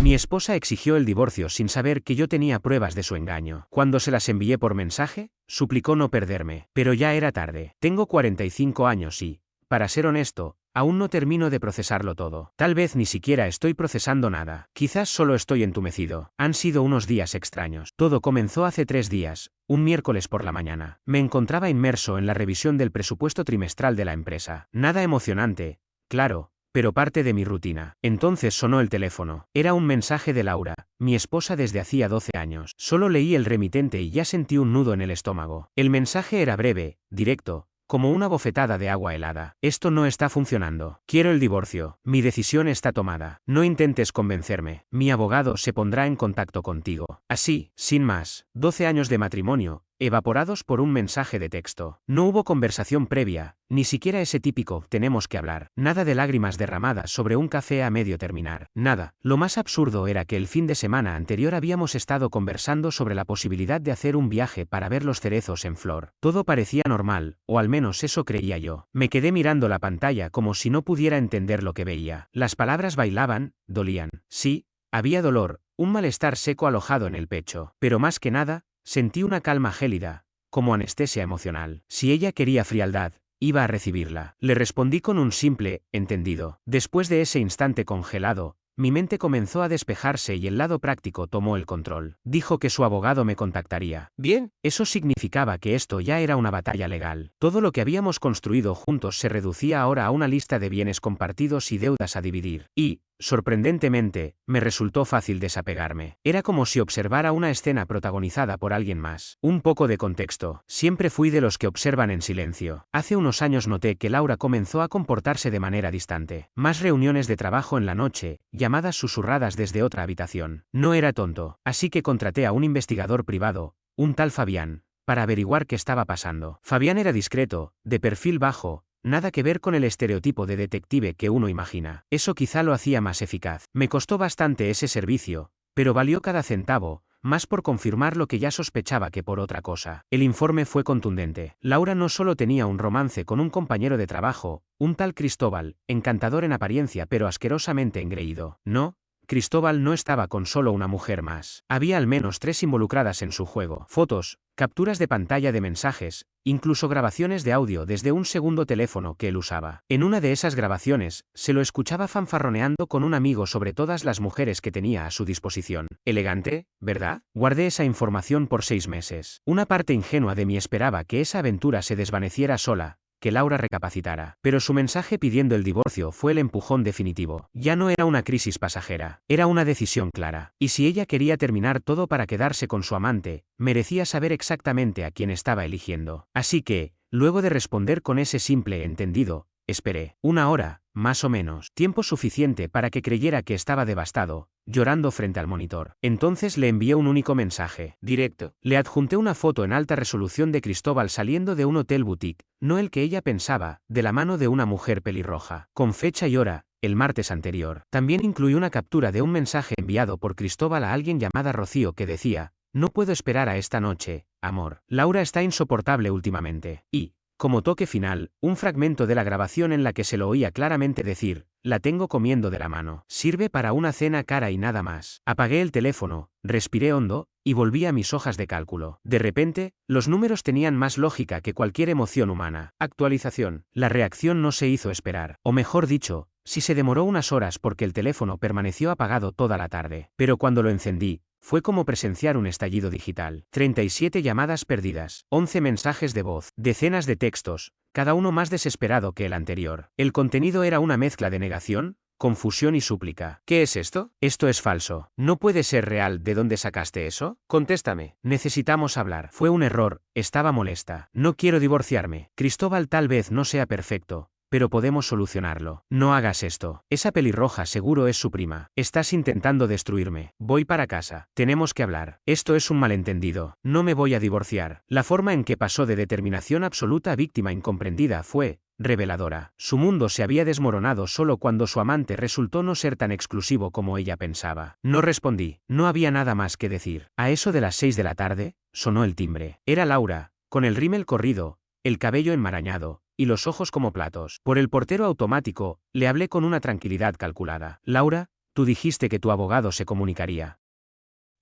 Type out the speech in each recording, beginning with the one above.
Mi esposa exigió el divorcio sin saber que yo tenía pruebas de su engaño. Cuando se las envié por mensaje, suplicó no perderme, pero ya era tarde. Tengo 45 años y, para ser honesto, aún no termino de procesarlo todo. Tal vez ni siquiera estoy procesando nada. Quizás solo estoy entumecido. Han sido unos días extraños. Todo comenzó hace 3 días, un miércoles por la mañana. Me encontraba inmerso en la revisión del presupuesto trimestral de la empresa. Nada emocionante, claro, pero parte de mi rutina. Entonces sonó el teléfono. Era un mensaje de Laura, mi esposa desde hacía 12 años. Solo leí el remitente y ya sentí un nudo en el estómago. El mensaje era breve, directo, como una bofetada de agua helada. Esto no está funcionando. Quiero el divorcio. Mi decisión está tomada. No intentes convencerme. Mi abogado se pondrá en contacto contigo. Así, sin más, 12 años de matrimonio, evaporados por un mensaje de texto. No hubo conversación previa, ni siquiera ese típico «tenemos que hablar». Nada de lágrimas derramadas sobre un café a medio terminar. Nada. Lo más absurdo era que el fin de semana anterior habíamos estado conversando sobre la posibilidad de hacer un viaje para ver los cerezos en flor. Todo parecía normal, o al menos eso creía yo. Me quedé mirando la pantalla como si no pudiera entender lo que veía. Las palabras bailaban, dolían. Sí, había dolor, un malestar seco alojado en el pecho. Pero más que nada, sentí una calma gélida, como anestesia emocional. Si ella quería frialdad, iba a recibirla. Le respondí con un simple, entendido. Después de ese instante congelado, mi mente comenzó a despejarse y el lado práctico tomó el control. Dijo que su abogado me contactaría. Bien, eso significaba que esto ya era una batalla legal. Todo lo que habíamos construido juntos se reducía ahora a una lista de bienes compartidos y deudas a dividir. Y, sorprendentemente, me resultó fácil desapegarme. Era como si observara una escena protagonizada por alguien más. Un poco de contexto. Siempre fui de los que observan en silencio. Hace unos años noté que Laura comenzó a comportarse de manera distante. Más reuniones de trabajo en la noche, llamadas susurradas desde otra habitación. No era tonto, así que contraté a un investigador privado, un tal Fabián, para averiguar qué estaba pasando. Fabián era discreto, de perfil bajo, nada que ver con el estereotipo de detective que uno imagina. Eso quizá lo hacía más eficaz. Me costó bastante ese servicio, pero valió cada centavo, más por confirmar lo que ya sospechaba que por otra cosa. El informe fue contundente. Laura no solo tenía un romance con un compañero de trabajo, un tal Cristóbal, encantador en apariencia pero asquerosamente engreído. No, Cristóbal no estaba con solo una mujer más. Había al menos 3 involucradas en su juego. Fotos, capturas de pantalla de mensajes, incluso grabaciones de audio desde un segundo teléfono que él usaba. En una de esas grabaciones, se lo escuchaba fanfarroneando con un amigo sobre todas las mujeres que tenía a su disposición. Elegante, ¿verdad? Guardé esa información por 6 meses. Una parte ingenua de mí esperaba que esa aventura se desvaneciera sola, que Laura recapacitara. Pero su mensaje pidiendo el divorcio fue el empujón definitivo. Ya no era una crisis pasajera, era una decisión clara. Y si ella quería terminar todo para quedarse con su amante, merecía saber exactamente a quién estaba eligiendo. Así que, luego de responder con ese simple entendido, esperé 1 hora, más o menos, tiempo suficiente para que creyera que estaba devastado, llorando frente al monitor. Entonces le envié un único mensaje, directo. Le adjunté una foto en alta resolución de Cristóbal saliendo de un hotel boutique, no el que ella pensaba, de la mano de una mujer pelirroja, con fecha y hora, el martes anterior. También incluí una captura de un mensaje enviado por Cristóbal a alguien llamada Rocío que decía: no puedo esperar a esta noche, amor. Laura está insoportable últimamente. Y, como toque final, un fragmento de la grabación en la que se lo oía claramente decir: la tengo comiendo de la mano. Sirve para una cena cara y nada más. Apagué el teléfono, respiré hondo, y volví a mis hojas de cálculo. De repente, los números tenían más lógica que cualquier emoción humana. Actualización. La reacción no se hizo esperar. O mejor dicho, sí se demoró unas horas porque el teléfono permaneció apagado toda la tarde. Pero cuando lo encendí, fue como presenciar un estallido digital. 37 llamadas perdidas, 11 mensajes de voz, decenas de textos, cada uno más desesperado que el anterior. El contenido era una mezcla de negación, confusión y súplica. ¿Qué es esto? Esto es falso. No puede ser real. ¿De dónde sacaste eso? Contéstame. Necesitamos hablar. Fue un error. Estaba molesta. No quiero divorciarme. Cristóbal tal vez no sea perfecto, pero podemos solucionarlo. No hagas esto. Esa pelirroja seguro es su prima. Estás intentando destruirme. Voy para casa. Tenemos que hablar. Esto es un malentendido. No me voy a divorciar. La forma en que pasó de determinación absoluta a víctima incomprendida fue reveladora. Su mundo se había desmoronado solo cuando su amante resultó no ser tan exclusivo como ella pensaba. No respondí. No había nada más que decir. A eso de las 6 de la tarde, sonó el timbre. Era Laura, con el rímel corrido, el cabello enmarañado, y los ojos como platos. Por el portero automático, le hablé con una tranquilidad calculada. Laura, tú dijiste que tu abogado se comunicaría.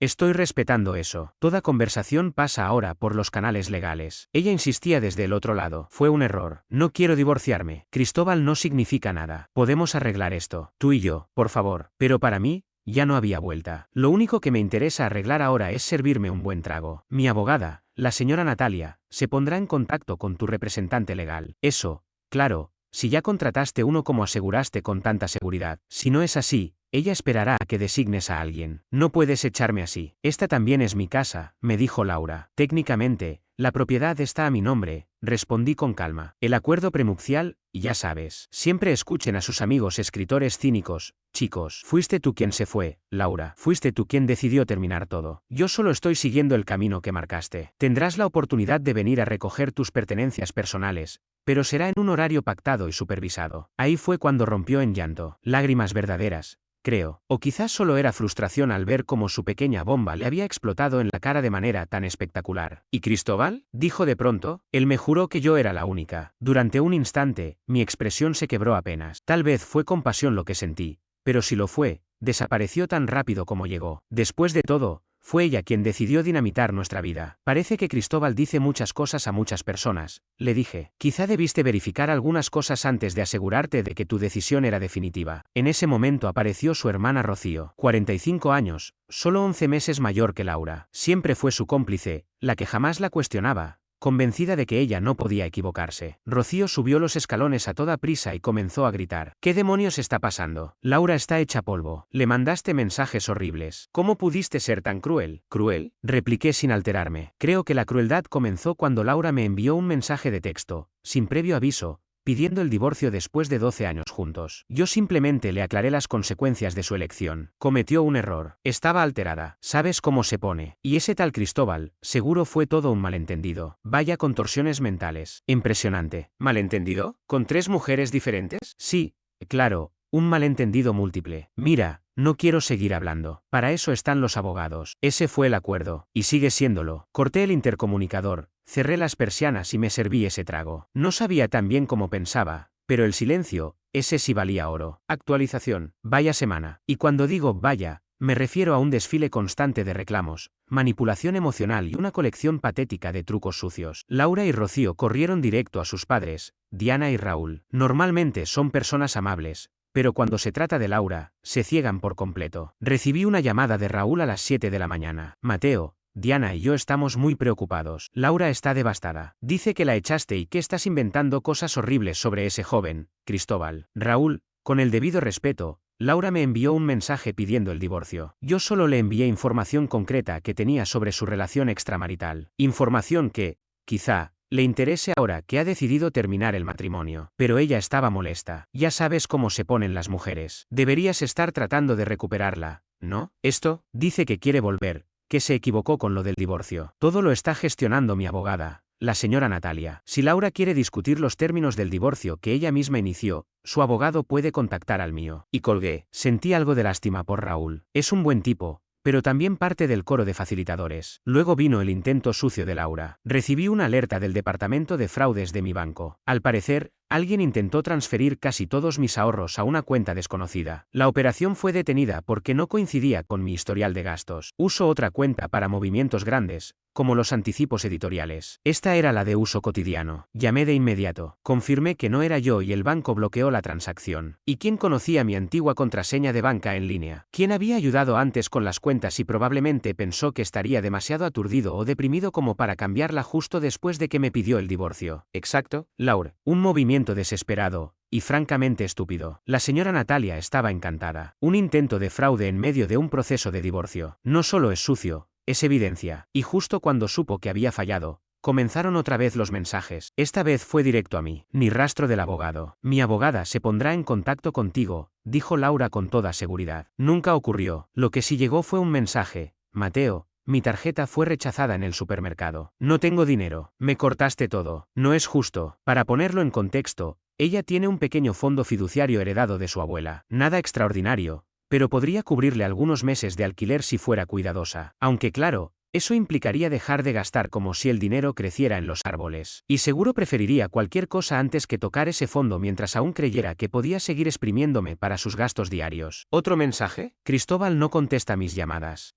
Estoy respetando eso. Toda conversación pasa ahora por los canales legales. Ella insistía desde el otro lado. Fue un error. No quiero divorciarme. Cristóbal no significa nada. Podemos arreglar esto. Tú y yo, por favor. Pero para mí, ya no había vuelta. Lo único que me interesa arreglar ahora es servirme un buen trago. Mi abogada, la señora Natalia, se pondrá en contacto con tu representante legal. Eso, claro, si ya contrataste uno como aseguraste con tanta seguridad. Si no es así, ella esperará a que designes a alguien. No puedes echarme así. Esta también es mi casa, me dijo Laura. Técnicamente, la propiedad está a mi nombre, respondí con calma. El acuerdo prenupcial, ya sabes. Siempre escuchen a sus amigos escritores cínicos. Chicos, fuiste tú quien se fue, Laura. Fuiste tú quien decidió terminar todo. Yo solo estoy siguiendo el camino que marcaste. Tendrás la oportunidad de venir a recoger tus pertenencias personales, pero será en un horario pactado y supervisado. Ahí fue cuando rompió en llanto. Lágrimas verdaderas, creo. O quizás solo era frustración al ver cómo su pequeña bomba le había explotado en la cara de manera tan espectacular. ¿Y Cristóbal? Dijo de pronto. Él me juró que yo era la única. Durante un instante, mi expresión se quebró apenas. Tal vez fue compasión lo que sentí, pero si lo fue, desapareció tan rápido como llegó. Después de todo, fue ella quien decidió dinamitar nuestra vida. Parece que Cristóbal dice muchas cosas a muchas personas, le dije. Quizá debiste verificar algunas cosas antes de asegurarte de que tu decisión era definitiva. En ese momento apareció su hermana Rocío, 45 años, solo 11 meses mayor que Laura. Siempre fue su cómplice, la que jamás la cuestionaba, convencida de que ella no podía equivocarse. Rocío subió los escalones a toda prisa y comenzó a gritar. ¿Qué demonios está pasando? Laura está hecha polvo. Le mandaste mensajes horribles. ¿Cómo pudiste ser tan cruel? ¿Cruel? Repliqué sin alterarme. Creo que la crueldad comenzó cuando Laura me envió un mensaje de texto, sin previo aviso, pidiendo el divorcio después de 12 años juntos. Yo simplemente le aclaré las consecuencias de su elección. Cometió un error. Estaba alterada. ¿Sabes cómo se pone? Y ese tal Cristóbal, seguro fue todo un malentendido. Vaya contorsiones mentales. Impresionante. ¿Malentendido? ¿Con 3 mujeres diferentes? Sí, claro, un malentendido múltiple. Mira, no quiero seguir hablando. Para eso están los abogados. Ese fue el acuerdo, y sigue siéndolo. Corté el intercomunicador, cerré las persianas y me serví ese trago. No sabía tan bien como pensaba, pero el silencio, ese sí valía oro. Actualización. Vaya semana. Y cuando digo vaya, me refiero a un desfile constante de reclamos, manipulación emocional y una colección patética de trucos sucios. Laura y Rocío corrieron directo a sus padres, Diana y Raúl. Normalmente son personas amables, pero cuando se trata de Laura, se ciegan por completo. Recibí una llamada de Raúl a las 7 de la mañana. Mateo, Diana y yo estamos muy preocupados. Laura está devastada. Dice que la echaste y que estás inventando cosas horribles sobre ese joven, Cristóbal. Raúl, con el debido respeto, Laura me envió un mensaje pidiendo el divorcio. Yo solo le envié información concreta que tenía sobre su relación extramarital. Información que, quizá, le interese ahora que ha decidido terminar el matrimonio. Pero ella estaba molesta. Ya sabes cómo se ponen las mujeres. Deberías estar tratando de recuperarla, ¿no? Esto, dice que quiere volver, que se equivocó con lo del divorcio. Todo lo está gestionando mi abogada, la señora Natalia. Si Laura quiere discutir los términos del divorcio que ella misma inició, su abogado puede contactar al mío. Y colgué. Sentí algo de lástima por Raúl. Es un buen tipo, pero también parte del coro de facilitadores. Luego vino el intento sucio de Laura. Recibí una alerta del departamento de fraudes de mi banco. Al parecer, alguien intentó transferir casi todos mis ahorros a una cuenta desconocida. La operación fue detenida porque no coincidía con mi historial de gastos. Uso otra cuenta para movimientos grandes, como los anticipos editoriales. Esta era la de uso cotidiano. Llamé de inmediato. Confirmé que no era yo y el banco bloqueó la transacción. ¿Y quién conocía mi antigua contraseña de banca en línea? ¿Quién había ayudado antes con las cuentas y probablemente pensó que estaría demasiado aturdido o deprimido como para cambiarla justo después de que me pidió el divorcio? Exacto, Laura. Un movimiento desesperado y francamente estúpido. La señora Natalia estaba encantada. Un intento de fraude en medio de un proceso de divorcio. No solo es sucio, es evidencia. Y justo cuando supo que había fallado, comenzaron otra vez los mensajes. Esta vez fue directo a mí. Ni rastro del abogado. Mi abogada se pondrá en contacto contigo, dijo Laura con toda seguridad. Nunca ocurrió. Lo que sí llegó fue un mensaje. Mateo, mi tarjeta fue rechazada en el supermercado. No tengo dinero. Me cortaste todo. No es justo. Para ponerlo en contexto, ella tiene un pequeño fondo fiduciario heredado de su abuela. Nada extraordinario, pero podría cubrirle algunos meses de alquiler si fuera cuidadosa. Aunque claro, Eso implicaría dejar de gastar como si el dinero creciera en los árboles. Y seguro preferiría cualquier cosa antes que tocar ese fondo mientras aún creyera que podía seguir exprimiéndome para sus gastos diarios. ¿Otro mensaje? Cristóbal no contesta mis llamadas.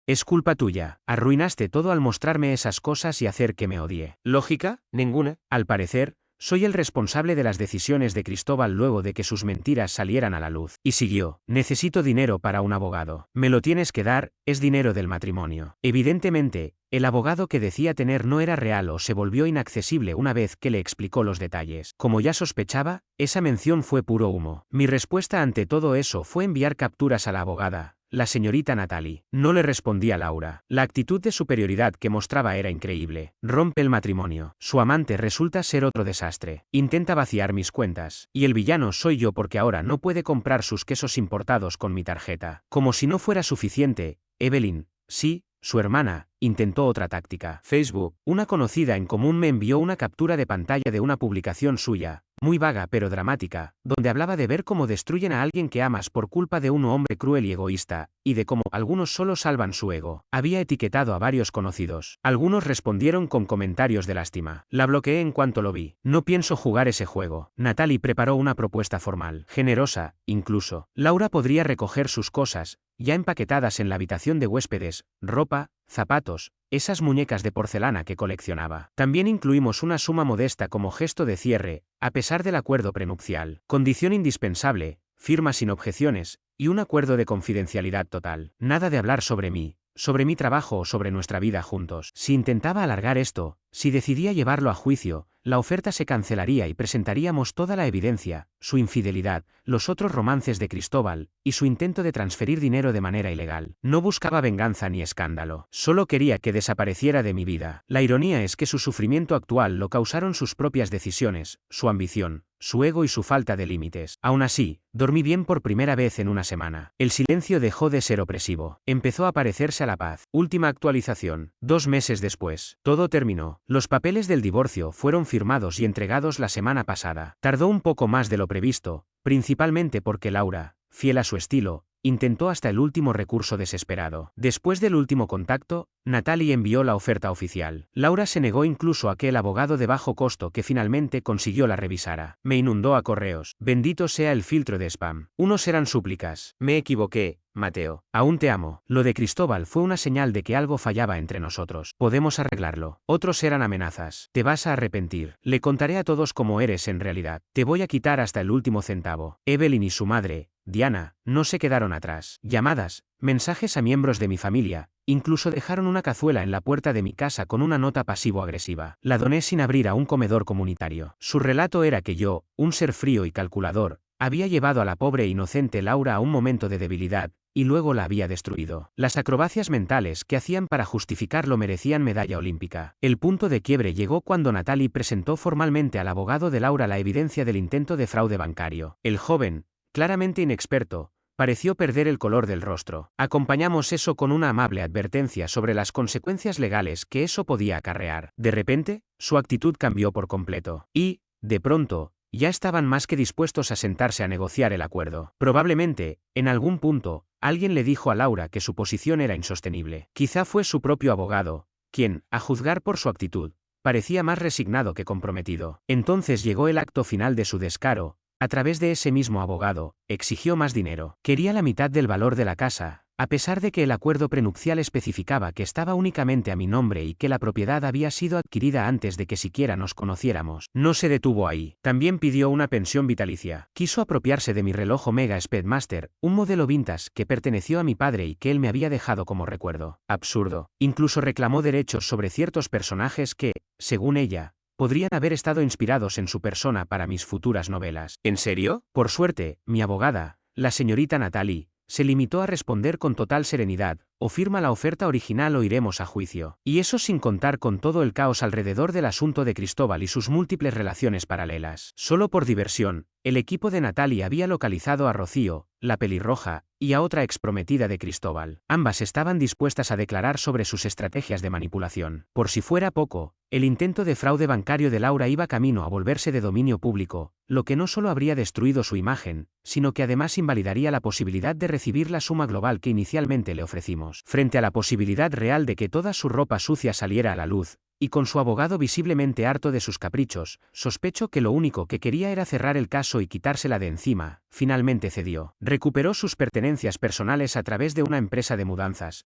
Es culpa tuya. Arruinaste todo al mostrarme esas cosas y hacer que me odie. ¿Lógica? Ninguna. Al parecer, soy el responsable de las decisiones de Cristóbal luego de que sus mentiras salieran a la luz. Y siguió. Necesito dinero para un abogado. Me lo tienes que dar, es dinero del matrimonio. Evidentemente, el abogado que decía tener no era real o se volvió inaccesible una vez que le explicó los detalles. Como ya sospechaba, esa mención fue puro humo. Mi respuesta ante todo eso fue enviar capturas a la abogada, la señorita Natalie. No le respondía Laura. La actitud de superioridad que mostraba era increíble. Rompe el matrimonio. Su amante resulta ser otro desastre. Intenta vaciar mis cuentas. Y el villano soy yo porque ahora no puede comprar sus quesos importados con mi tarjeta. Como si no fuera suficiente, Evelyn, sí, su hermana, intentó otra táctica. Facebook. Una conocida en común me envió una captura de pantalla de una publicación suya, muy vaga pero dramática, donde hablaba de ver cómo destruyen a alguien que amas por culpa de un hombre cruel y egoísta, y de cómo algunos solo salvan su ego. Había etiquetado a varios conocidos. Algunos respondieron con comentarios de lástima. La bloqueé en cuanto lo vi. No pienso jugar ese juego. Natalie preparó una propuesta formal, generosa, incluso. Laura podría recoger sus cosas, ya empaquetadas en la habitación de huéspedes, ropa, zapatos, esas muñecas de porcelana que coleccionaba. También incluimos una suma modesta como gesto de cierre, a pesar del acuerdo prenupcial. Condición indispensable, firma sin objeciones, y un acuerdo de confidencialidad total. Nada de hablar sobre mí, sobre mi trabajo o sobre nuestra vida juntos. Si intentaba alargar esto, si decidía llevarlo a juicio, la oferta se cancelaría y presentaríamos toda la evidencia, su infidelidad, los otros romances de Cristóbal, y su intento de transferir dinero de manera ilegal. No buscaba venganza ni escándalo. Solo quería que desapareciera de mi vida. La ironía es que su sufrimiento actual lo causaron sus propias decisiones, su ambición, su ego y su falta de límites. Aún así, dormí bien por primera vez en una semana. El silencio dejó de ser opresivo. Empezó a parecerse a la paz. Última actualización. 2 meses después. Todo terminó. Los papeles del divorcio fueron firmados y entregados la semana pasada. Tardó un poco más de lo previsto, principalmente porque Laura, fiel a su estilo, intentó hasta el último recurso desesperado. Después del último contacto, Natalie envió la oferta oficial. Laura se negó incluso a que el abogado de bajo costo que finalmente consiguió la revisara. Me inundó a correos. Bendito sea el filtro de spam. Unos eran súplicas. Me equivoqué, Mateo. Aún te amo. Lo de Cristóbal fue una señal de que algo fallaba entre nosotros. Podemos arreglarlo. Otros eran amenazas. Te vas a arrepentir. Le contaré a todos cómo eres en realidad. Te voy a quitar hasta el último centavo. Evelyn y su madre, Diana, no se quedaron atrás. Llamadas, mensajes a miembros de mi familia, incluso dejaron una cazuela en la puerta de mi casa con una nota pasivo-agresiva. La doné sin abrir a un comedor comunitario. Su relato era que yo, un ser frío y calculador, había llevado a la pobre e inocente Laura a un momento de debilidad, y luego la había destruido. Las acrobacias mentales que hacían para justificarlo merecían medalla olímpica. El punto de quiebre llegó cuando Natalie presentó formalmente al abogado de Laura la evidencia del intento de fraude bancario. El joven, claramente inexperto, pareció perder el color del rostro. Acompañamos eso con una amable advertencia sobre las consecuencias legales que eso podía acarrear. De repente, su actitud cambió por completo. Y, de pronto, ya estaban más que dispuestos a sentarse a negociar el acuerdo. Probablemente, en algún punto, alguien le dijo a Laura que su posición era insostenible. Quizá fue su propio abogado, quien, a juzgar por su actitud, parecía más resignado que comprometido. Entonces llegó el acto final de su descaro. A través de ese mismo abogado, exigió más dinero. Quería la mitad del valor de la casa, a pesar de que el acuerdo prenupcial especificaba que estaba únicamente a mi nombre y que la propiedad había sido adquirida antes de que siquiera nos conociéramos. No se detuvo ahí. También pidió una pensión vitalicia. Quiso apropiarse de mi reloj Omega Speedmaster, un modelo vintage que perteneció a mi padre y que él me había dejado como recuerdo. Absurdo. Incluso reclamó derechos sobre ciertos personajes que, según ella, podrían haber estado inspirados en su persona para mis futuras novelas. ¿En serio? Por suerte, mi abogada, la señorita Natalie, se limitó a responder con total serenidad: o firma la oferta original o iremos a juicio. Y eso sin contar con todo el caos alrededor del asunto de Cristóbal y sus múltiples relaciones paralelas. Solo por diversión, el equipo de Natalie había localizado a Rocío, la pelirroja, y a otra exprometida de Cristóbal. Ambas estaban dispuestas a declarar sobre sus estrategias de manipulación. Por si fuera poco, el intento de fraude bancario de Laura iba camino a volverse de dominio público, lo que no solo habría destruido su imagen, sino que además invalidaría la posibilidad de recibir la suma global que inicialmente le ofrecimos. Frente a la posibilidad real de que toda su ropa sucia saliera a la luz, y con su abogado visiblemente harto de sus caprichos, sospecho que lo único que quería era cerrar el caso y quitársela de encima. Finalmente cedió. Recuperó sus pertenencias personales a través de una empresa de mudanzas,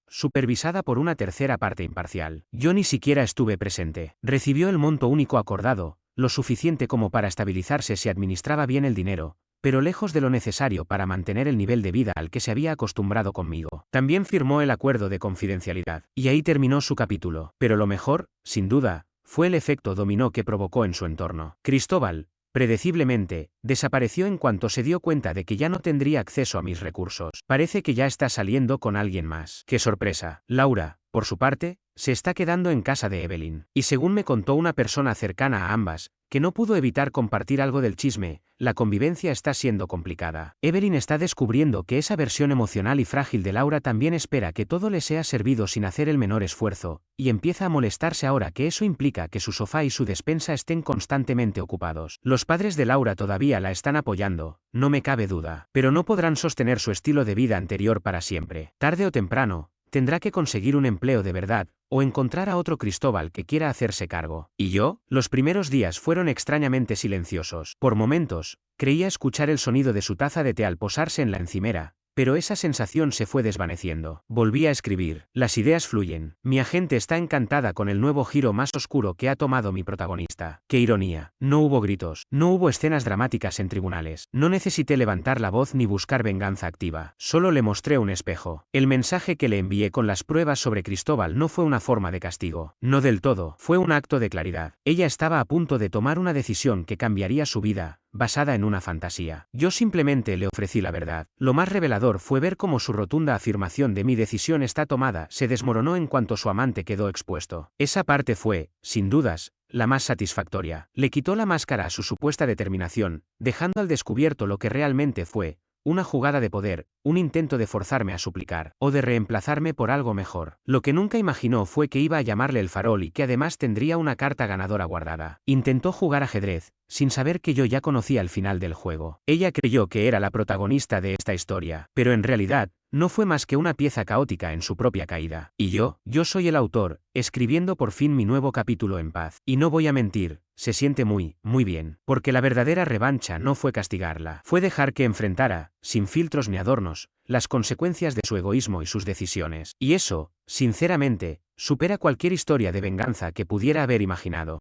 supervisada por una tercera parte imparcial. Yo ni siquiera estuve presente. Recibió el monto único acordado, lo suficiente como para estabilizarse si administraba bien el dinero, pero lejos de lo necesario para mantener el nivel de vida al que se había acostumbrado conmigo. También firmó el acuerdo de confidencialidad. Y ahí terminó su capítulo. Pero lo mejor, sin duda, fue el efecto dominó que provocó en su entorno. Cristóbal, predeciblemente, desapareció en cuanto se dio cuenta de que ya no tendría acceso a mis recursos. Parece que ya está saliendo con alguien más. ¡Qué sorpresa! Laura, por su parte, se está quedando en casa de Evelyn. Y según me contó una persona cercana a ambas, que no pudo evitar compartir algo del chisme, la convivencia está siendo complicada. Evelyn está descubriendo que esa versión emocional y frágil de Laura también espera que todo le sea servido sin hacer el menor esfuerzo, y empieza a molestarse ahora que eso implica que su sofá y su despensa estén constantemente ocupados. Los padres de Laura todavía la están apoyando, no me cabe duda, pero no podrán sostener su estilo de vida anterior para siempre. Tarde o temprano, tendrá que conseguir un empleo de verdad, o encontrar a otro Cristóbal que quiera hacerse cargo. ¿Y yo? Los primeros días fueron extrañamente silenciosos. Por momentos, creía escuchar el sonido de su taza de té al posarse en la encimera, pero esa sensación se fue desvaneciendo. Volví a escribir. Las ideas fluyen. Mi agente está encantada con el nuevo giro más oscuro que ha tomado mi protagonista. ¡Qué ironía! No hubo gritos, no hubo escenas dramáticas en tribunales. No necesité levantar la voz ni buscar venganza activa. Solo le mostré un espejo. El mensaje que le envié con las pruebas sobre Cristóbal no fue una forma de castigo. No del todo. Fue un acto de claridad. Ella estaba a punto de tomar una decisión que cambiaría su vida, basada en una fantasía. Yo simplemente le ofrecí la verdad. Lo más revelador fue ver cómo su rotunda afirmación de mi decisión está tomada se desmoronó en cuanto su amante quedó expuesto. Esa parte fue, sin dudas, la más satisfactoria. Le quitó la máscara a su supuesta determinación, dejando al descubierto lo que realmente fue: una jugada de poder, un intento de forzarme a suplicar, o de reemplazarme por algo mejor. Lo que nunca imaginó fue que iba a llamarle el farol y que además tendría una carta ganadora guardada. Intentó jugar ajedrez, sin saber que yo ya conocía el final del juego. Ella creyó que era la protagonista de esta historia, pero en realidad, no fue más que una pieza caótica en su propia caída. Y yo soy el autor, escribiendo por fin mi nuevo capítulo en paz. Y no voy a mentir, se siente muy bien, porque la verdadera revancha no fue castigarla, fue dejar que enfrentara, sin filtros ni adornos, las consecuencias de su egoísmo y sus decisiones. Y eso, sinceramente, supera cualquier historia de venganza que pudiera haber imaginado.